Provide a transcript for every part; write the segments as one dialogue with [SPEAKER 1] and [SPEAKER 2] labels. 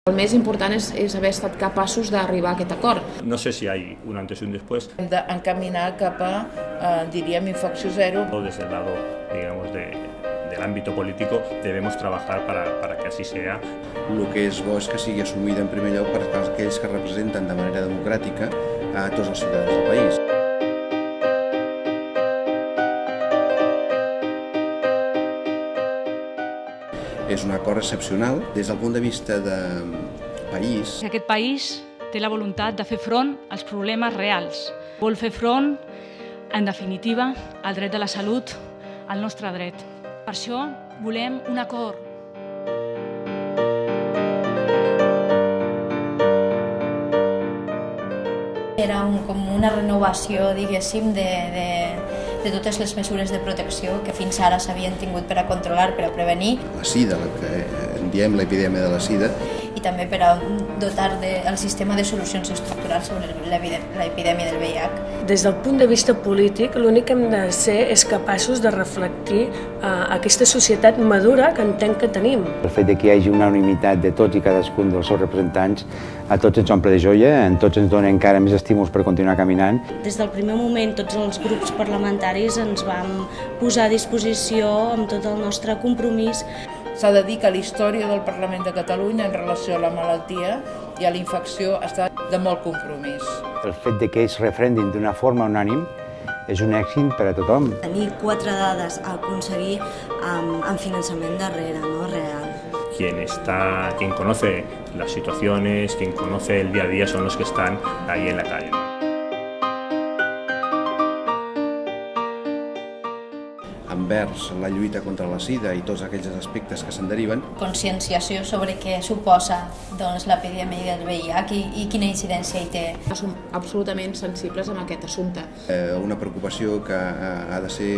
[SPEAKER 1] El més important és haver estat capaços d'arribar a aquest acord.
[SPEAKER 2] No sé si hay un antes y un después.
[SPEAKER 3] Hem d'encaminar cap a, diríem, infecció zero.
[SPEAKER 2] Desde el lado, digamos, del ámbito político debemos trabajar para que así sea.
[SPEAKER 4] El que és bo és que sigui assumida en primer lloc per aquells que representen de manera democràtica a tots els ciutadans del país. És un acord excepcional des del punt de vista de país.
[SPEAKER 5] Aquest país té la voluntat de fer front als problemes reals. Vol fer front, en definitiva, al dret de la salut, al nostre dret. Per això volem un acord.
[SPEAKER 6] Era com una renovació, diguéssim, de totes les mesures de protecció que fins ara s'havien tingut per a controlar, per a prevenir.
[SPEAKER 4] La sida, la que en diem l'epidèmia de la sida.
[SPEAKER 6] I també per a dotar el sistema de solucions estructurals sobre l'epidèmia del VIH.
[SPEAKER 7] Des del punt de vista polític, l'únic que hem de ser és capaços de reflectir aquesta societat madura que entenc que tenim.
[SPEAKER 8] El fet que hi hagi una unanimitat de tots i cadascun dels seus representants a tots ens omple de joia, a tots ens dona encara més estímuls per continuar caminant.
[SPEAKER 9] Des del primer moment tots els grups parlamentaris ens vam posar a disposició amb tot el nostre compromís.
[SPEAKER 3] S'ha de dir que la història del Parlament de Catalunya en relació a la malaltia i a la infecció ha estat de molt compromís.
[SPEAKER 8] El fet que ells refrendin d'una forma unànim és un èxit per a tothom.
[SPEAKER 9] Tenir 4 dades a aconseguir amb finançament darrere, no real.
[SPEAKER 2] Quien conoce las situaciones, quien conoce el día a día son los que están ahí en la calle.
[SPEAKER 4] Envers la lluita contra la sida i tots aquells aspectes que se'n deriven.
[SPEAKER 6] Conscienciació sobre què suposa l'epidèmia del VIH i quina incidència hi té.
[SPEAKER 1] Som absolutament sensibles amb aquest assumpte.
[SPEAKER 4] Una preocupació que ha de ser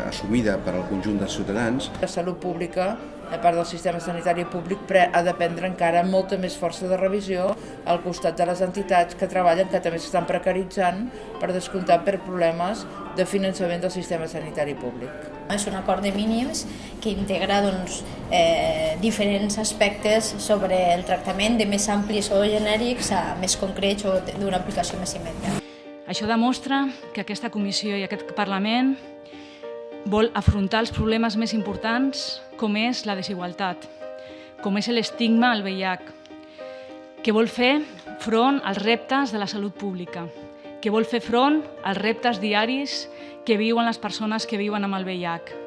[SPEAKER 4] assumida per al conjunt dels ciutadans.
[SPEAKER 3] La salut pública, a part del sistema sanitari públic, ha de prendre encara molta més força de revisió al costat de les entitats que treballen, que també s'estan precaritzant per descomptar per problemes de finançament del sistema sanitari públic.
[SPEAKER 6] És un acord de mínims que integra diferents aspectes sobre el tractament de més amplis o genèrics a més concrets o d'una aplicació més immediata.
[SPEAKER 5] Això demostra que aquesta comissió i aquest Parlament vol afrontar els problemes més importants, com és la desigualtat, com és l'estigma al VIH, que vol fer front als reptes de la salut pública, que vol fer front als reptes diaris que viuen les persones que viuen amb el VIH.